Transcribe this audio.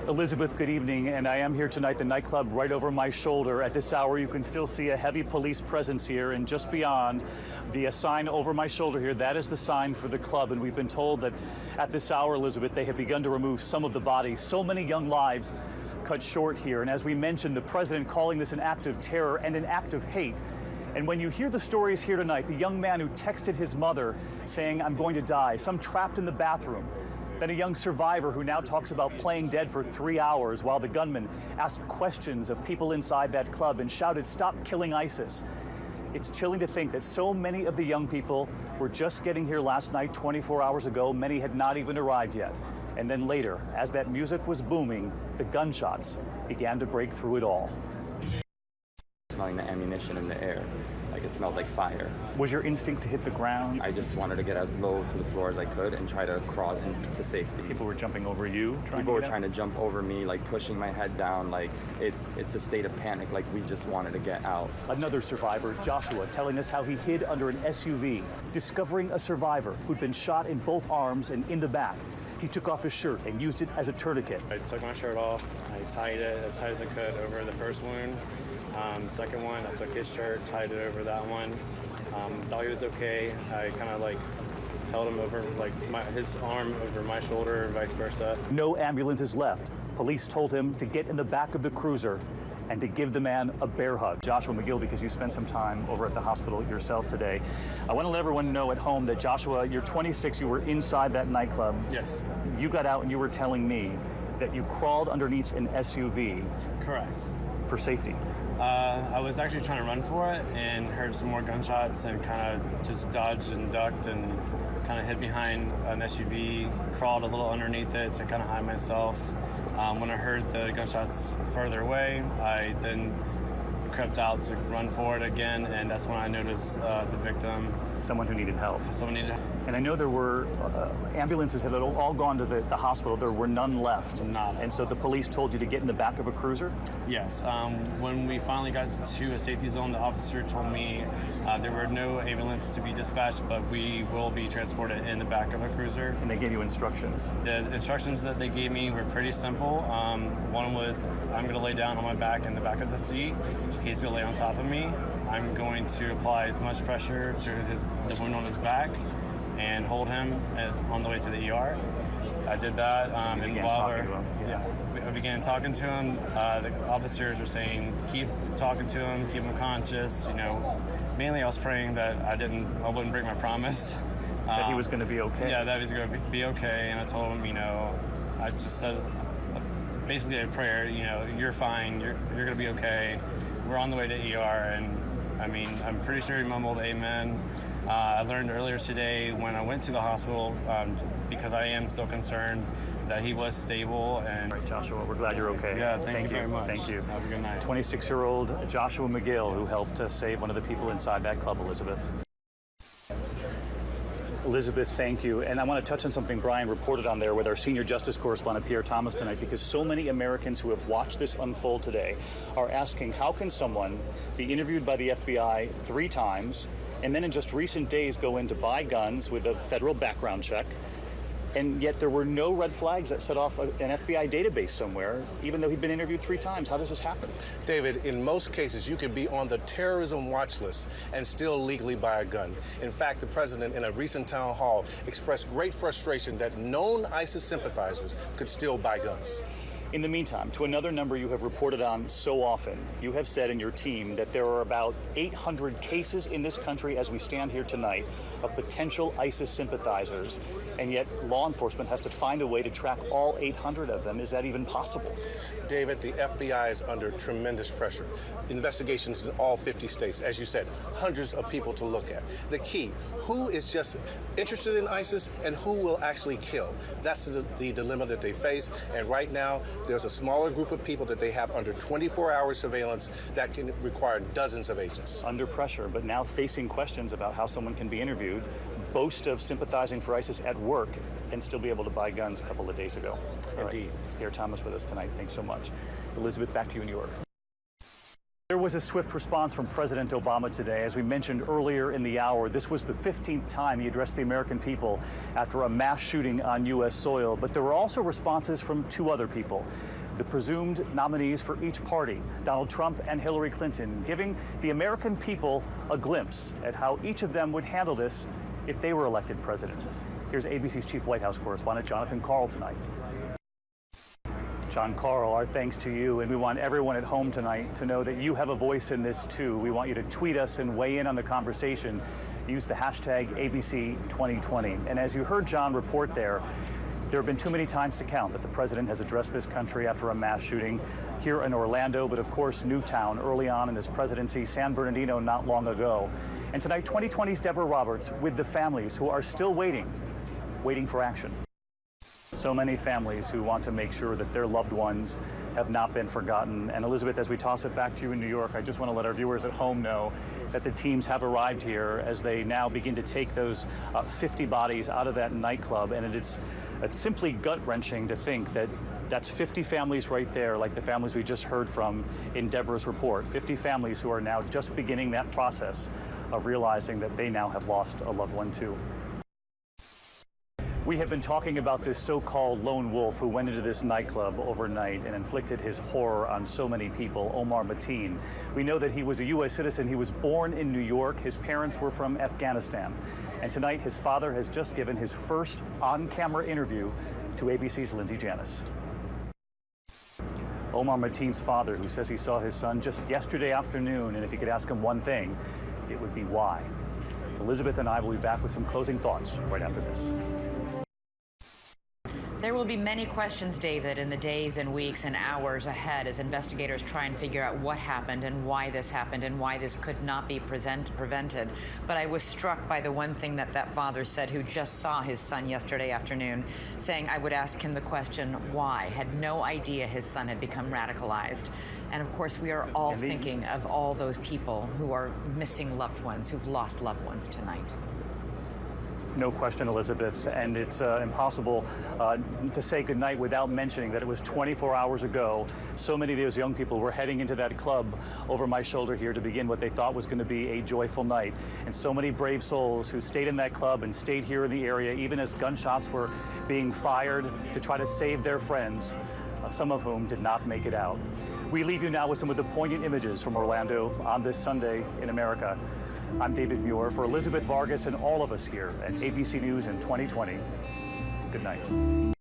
Elizabeth, good evening, and I am here tonight, the nightclub right over my shoulder. At this hour, you can still see a heavy police presence here, and just beyond the sign over my shoulder here, that is the sign for the club, and we've been told that at this hour, Elizabeth, they have begun to remove some of the bodies. So many young lives cut short here, and as we mentioned, the president calling this an act of terror and an act of hate. And when you hear the stories here tonight, the young man who texted his mother saying, "I'm going to die," some trapped in the bathroom, then a young survivor who now talks about playing dead for 3 hours while the gunman asked questions of people inside that club and shouted, "Stop killing ISIS." It's chilling to think that so many of the young people were just getting here last night, 24 hours ago. Many had not even arrived yet. And then later, as that music was booming, the gunshots began to break through it all. Smelling the ammunition in the air, like it smelled like fire. Was your instinct to hit the ground? I just wanted to get as low to the floor as I could and try to crawl into safety. People were jumping over you? People were trying to jump over me, like pushing my head down, like it's a state of panic, like we just wanted to get out. Another survivor, Joshua, telling us how he hid under an SUV, discovering a survivor who'd been shot in both arms and in the back. He took off his shirt and used it as a tourniquet. I took my shirt off, I tied it as tight as I could over the first wound. Second one, I took his shirt, tied it over that one. Thought he was okay. I kind of like held him over, like his arm over my shoulder and vice versa. No ambulances left. Police told him to get in the back of the cruiser and to give the man a bear hug. Joshua McGill, because you spent some time over at the hospital yourself today. I want to let everyone know at home that Joshua, you're 26, you were inside that nightclub. Yes. You got out and you were telling me that you crawled underneath an SUV. Correct. For safety. I was actually trying to run for it and heard some more gunshots and kind of just dodged and ducked and kind of hid behind an SUV, crawled a little underneath it to kind of hide myself. When I heard the gunshots further away, I then crept out to run for it again, and that's when I noticed the victim. Someone who needed help. Someone needed help. And I know there were ambulances had all gone to the hospital. There were none left. None. And so the police told you to get in the back of a cruiser? Yes. When we finally got to a safety zone, the officer told me there were no ambulance to be dispatched, but we will be transported in the back of a cruiser. And they gave you instructions? The instructions that they gave me were pretty simple. One was, I'm going to lay down on my back in the back of the seat. He's going to lay on top of me. I'm going to apply as much pressure to the wound on his back and hold him on the way to the ER. I did that. And while I began talking to him, the officers were saying, keep talking to him, keep him conscious. You know, mainly I was praying that I wouldn't break my promise. That he was going to be okay? Yeah, that he was going to be okay. And I told him, you know, I just said basically a prayer, you know, you're fine, you're going to be okay. We're on the way to ER, and I mean, I'm pretty sure he mumbled amen. I learned earlier today when I went to the hospital, because I am still concerned, that he was stable. And all right, Joshua, we're glad you're okay. Yeah, thank you very much. Thank you. Have a good night. 26-year-old Joshua McGill, who helped save one of the people inside that club, Elizabeth. Elizabeth, thank you. And I want to touch on something Brian reported on there with our senior justice correspondent, Pierre Thomas, tonight, because so many Americans who have watched this unfold today are asking, how can someone be interviewed by the FBI 3 times and then in just recent days go in to buy guns with a federal background check, and yet there were no red flags that set off an FBI database somewhere, even though he'd been interviewed 3 times? How does this happen? David, in most cases, you can be on the terrorism watch list and still legally buy a gun. In fact, the president in a recent town hall expressed great frustration that known ISIS sympathizers could still buy guns. In the meantime, to another number you have reported on so often, you have said in your team that there are about 800 cases in this country as we stand here tonight of potential ISIS sympathizers, and yet law enforcement has to find a way to track all 800 of them. Is that even possible? David, the FBI is under tremendous pressure. Investigations in all 50 states, as you said, hundreds of people to look at. The key, who is just interested in ISIS and who will actually kill? That's the dilemma that they face, and right now, there's a smaller group of people that they have under 24-hour surveillance that can require dozens of agents. Under pressure, but now facing questions about how someone can be interviewed, boast of sympathizing for ISIS at work, and still be able to buy guns a couple of days ago. Indeed. Pierre Thomas with us tonight. Thanks so much. Elizabeth, back to you in New York. There was a swift response from President Obama today. As we mentioned earlier in the hour, this was the 15th time he addressed the American people after a mass shooting on U.S. soil. But there were also responses from two other people, the presumed nominees for each party, Donald Trump and Hillary Clinton, giving the American people a glimpse at how each of them would handle this if they were elected president. Here's ABC's chief White House correspondent, Jonathan Karl, tonight. John Karl, our thanks to you, and we want everyone at home tonight to know that you have a voice in this too. We want you to tweet us and weigh in on the conversation. Use the hashtag ABC2020. And as you heard John report there have been too many times to count that the president has addressed this country after a mass shooting here in Orlando, but of course Newtown early on in his presidency, San Bernardino not long ago. And tonight, 2020's Deborah Roberts with the families who are still waiting for action. So many families who want to make sure that their loved ones have not been forgotten. And Elizabeth, as we toss it back to you in New York, I just want to let our viewers at home know that the teams have arrived here as they now begin to take those 50 bodies out of that nightclub. And it's simply gut-wrenching to think that that's 50 families right there, like the families we just heard from in Deborah's report. 50 families who are now just beginning that process of realizing that they now have lost a loved one too. We have been talking about this so-called lone wolf who went into this nightclub overnight and inflicted his horror on so many people, Omar Mateen. We know that he was a U.S. citizen. He was born in New York. His parents were from Afghanistan. And tonight, his father has just given his first on-camera interview to ABC's Lindsay Janis. Omar Mateen's father, who says he saw his son just yesterday afternoon, and if he could ask him one thing, it would be why. Elizabeth and I will be back with some closing thoughts right after this. There will be many questions, David, in the days and weeks and hours ahead as investigators try and figure out what happened and why this happened and why this could not be prevented. But I was struck by the one thing that father said, who just saw his son yesterday afternoon, saying I would ask him the question, why? Had no idea his son had become radicalized. And of course, we are all thinking of all those people who are missing loved ones, who've lost loved ones tonight. No question, Elizabeth, and it's impossible to say goodnight without mentioning that it was 24 hours ago. So many of those young people were heading into that club over my shoulder here to begin what they thought was going to be a joyful night. And so many brave souls who stayed in that club and stayed here in the area, even as gunshots were being fired to try to save their friends, some of whom did not make it out. We leave you now with some of the poignant images from Orlando on this Sunday in America. I'm David Muir for Elizabeth Vargas and all of us here at ABC News in 2020. Good night.